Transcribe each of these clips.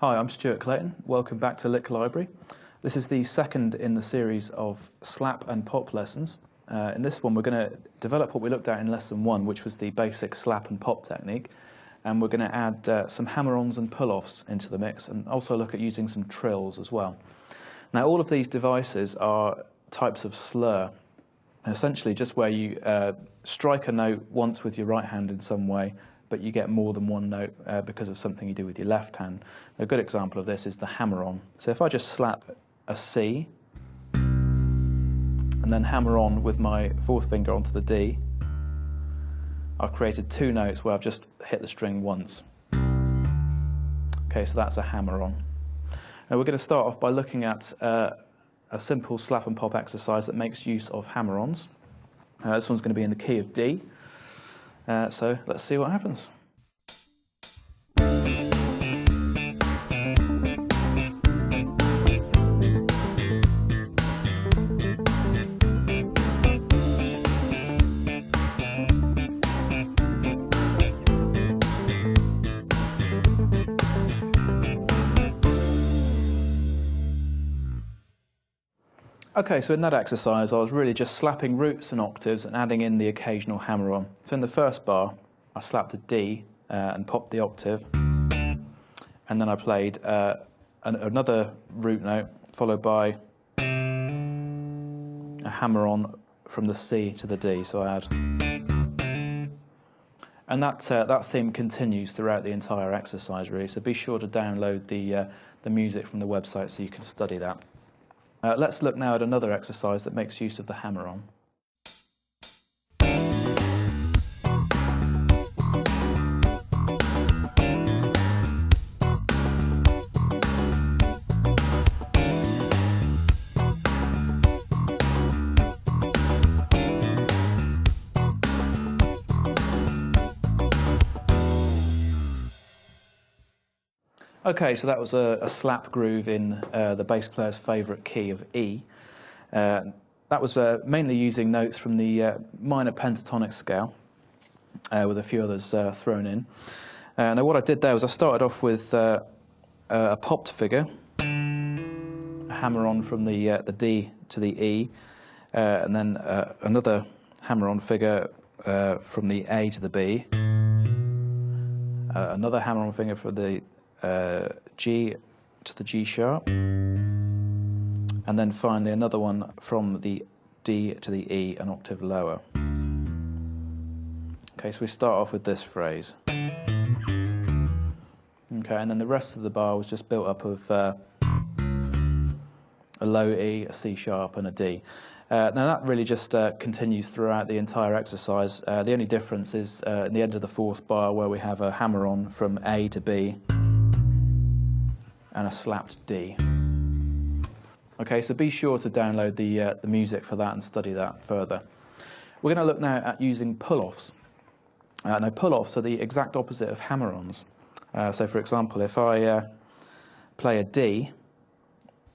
Hi, I'm Stuart Clayton. Welcome back to Lick Library. This is the second in the series of slap and pop lessons. In this one we're going to develop what we looked at in lesson 1, which was the basic slap and pop technique, and we're going to add some hammer-ons and pull-offs into the mix, and also look at using some trills as well. Now all of these devices are types of slur, essentially just where you strike a note once with your right hand in some way, but you get more than one note because of something you do with your left hand. A good example of this is the hammer-on. So if I just slap a C and then hammer on with my fourth finger onto the D, I've created two notes where I've just hit the string once. Okay, so that's a hammer-on. Now we're going to start off by looking at a simple slap and pop exercise that makes use of hammer-ons. This one's going to be in the key of D. So let's see what happens. Okay, so in that exercise I was really just slapping roots and octaves and adding in the occasional hammer-on. So in the first bar I slapped a D and popped the octave, and then I played another root note followed by a hammer-on from the C to the D, so I add. And that theme continues throughout the entire exercise really, so be sure to download the music from the website so you can study that. Let's look now at another exercise that makes use of the hammer-on. Okay, so that was a slap groove in the bass player's favourite key of E. That was mainly using notes from the minor pentatonic scale, with a few others thrown in. Now what I did there was I started off with a popped figure, a hammer-on from the D to the E, and then another hammer-on figure from the A to the B, another hammer-on finger for the G to the G sharp, and then finally another one from the D to the E, an octave lower. Okay, so we start off with this phrase. Okay, and then the rest of the bar was just built up of a low E, a C sharp and a D. Now that really just continues throughout the entire exercise. The only difference is at the end of the fourth bar where we have a hammer-on from A to B and a slapped D. Okay, so be sure to download the music for that and study that further. We're going to look now at using pull-offs. Now pull-offs are the exact opposite of hammer-ons. So for example, if I play a D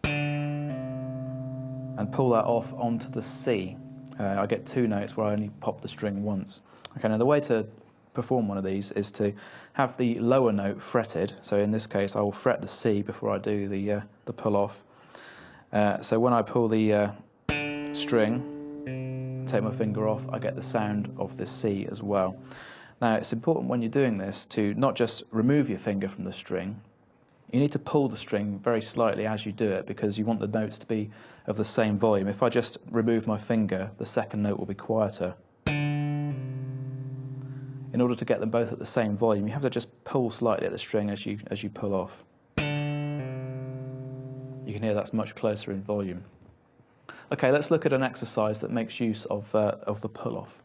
and pull that off onto the C, I get two notes where I only pop the string once. Okay, now the way to perform one of these is to have the lower note fretted. So in this case I will fret the C before I do the pull-off. So when I pull the string, take my finger off, I get the sound of the C as well. Now it's important when you're doing this to not just remove your finger from the string, you need to pull the string very slightly as you do it because you want the notes to be of the same volume. If I just remove my finger, the second note will be quieter. In order to get them both at the same volume, you have to just pull slightly at the string as you pull off. You can hear that's much closer in volume. Okay, let's look at an exercise that makes use of the pull-off.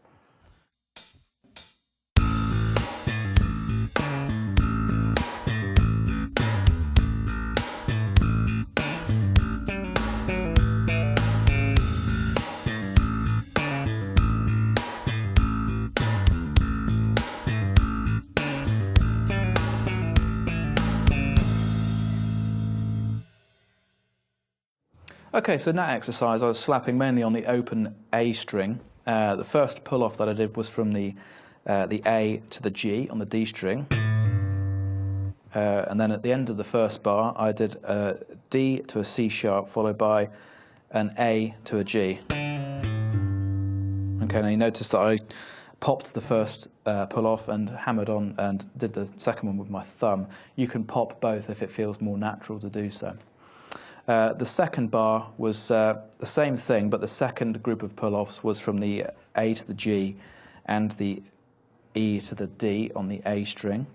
Okay, so in that exercise I was slapping mainly on the open A string. The first pull-off that I did was from the A to the G on the D string. and then at the end of the first bar, I did a D to a C sharp, followed by an A to a G. Okay, now you notice that I popped the first pull off and hammered on and did the second one with my thumb. You can pop both if it feels more natural to do so. The second bar was the same thing, but the second group of pull-offs was from the A to the G and the E to the D on the A string.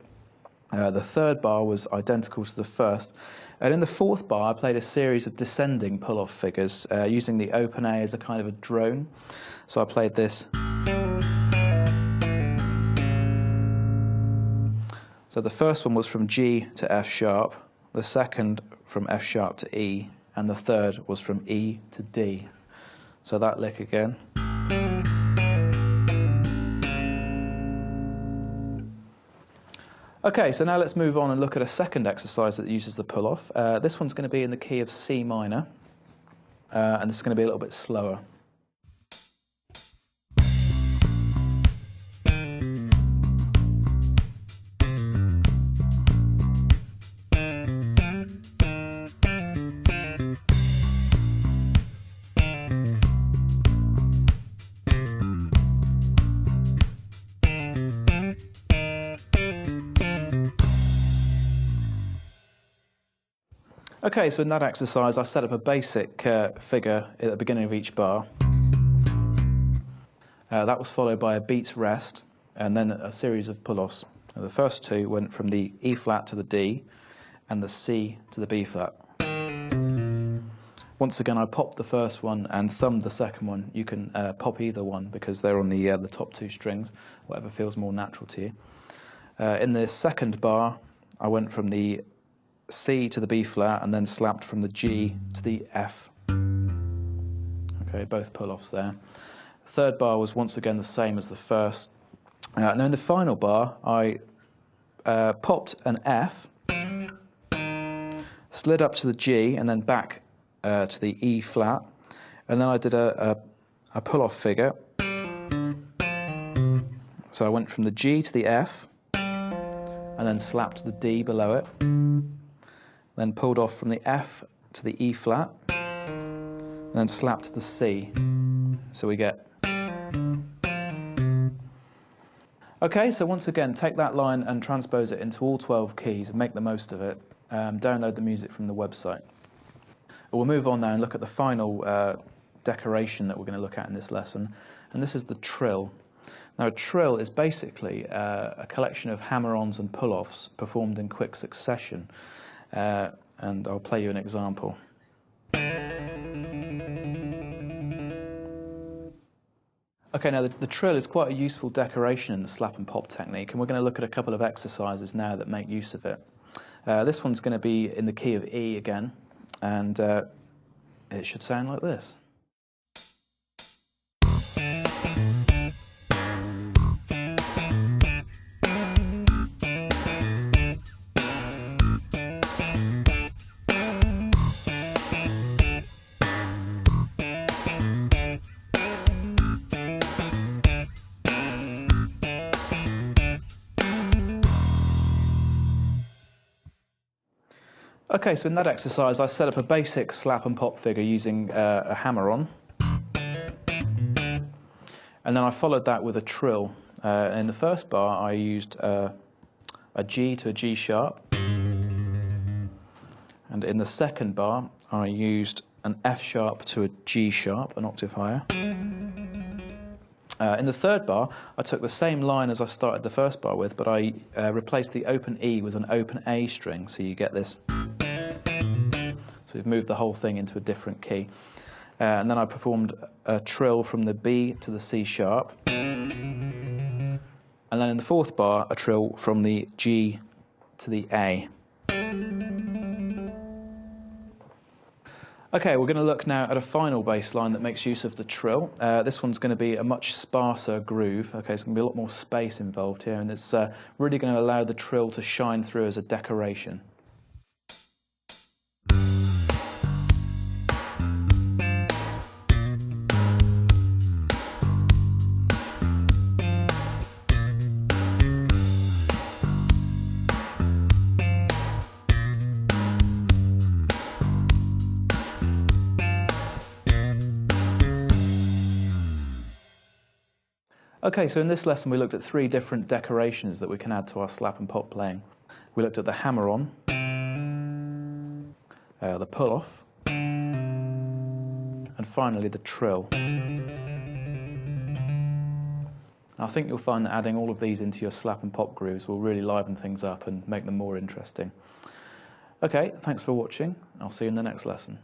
The third bar was identical to the first. And in the fourth bar, I played a series of descending pull-off figures using the open A as a kind of a drone. So I played this. So the first one was from G to F sharp, the second from F sharp to E, and the third was from E to D. So that lick again. Okay, so now let's move on and look at a second exercise that uses the pull-off. This one's going to be in the key of C minor, and this is going to be a little bit slower. Okay, so in that exercise, I set up a basic figure at the beginning of each bar. That was followed by a beats rest, and then a series of pull-offs. The first two went from the E flat to the D, and the C to the B flat. Once again, I popped the first one and thumbed the second one. You can pop either one because they're on the top two strings, whatever feels more natural to you. In the second bar, I went from the C to the B flat and then slapped from the G to the F. Okay, both pull-offs there. Third bar was once again the same as the first. Now in the final bar, I popped an F, slid up to the G and then back to the E flat, and then I did a pull-off figure. So I went from the G to the F, and then slapped the D below it. Then pulled off from the F to the E flat, and then slapped the C. So we get. Okay, so once again, take that line and transpose it into all 12 keys and make the most of it. Download the music from the website. We'll move on now and look at the final decoration that we're going to look at in this lesson, and this is the trill. Now, a trill is basically a collection of hammer-ons and pull-offs performed in quick succession. And I'll play you an example. Okay, now the trill is quite a useful decoration in the slap and pop technique, and we're going to look at a couple of exercises now that make use of it. This one's going to be in the key of E again, and it should sound like this. Okay, so in that exercise, I set up a basic slap and pop figure using a hammer-on. And then I followed that with a trill. In the first bar, I used a G to a G sharp. And in the second bar, I used an F sharp to a G sharp, an octave higher. In the third bar, I took the same line as I started the first bar with, but I replaced the open E with an open A string, so you get this. So we've moved the whole thing into a different key. And then I performed a trill from the B to the C sharp. And then in the fourth bar, a trill from the G to the A. Okay, we're going to look now at a final bass line that makes use of the trill. This one's going to be a much sparser groove. Okay, there's going to be a lot more space involved here, and it's really going to allow the trill to shine through as a decoration. Okay, so in this lesson we looked at 3 different decorations that we can add to our slap and pop playing. We looked at the hammer-on, the pull-off, and finally the trill. I think you'll find that adding all of these into your slap and pop grooves will really liven things up and make them more interesting. Okay, thanks for watching. I'll see you in the next lesson.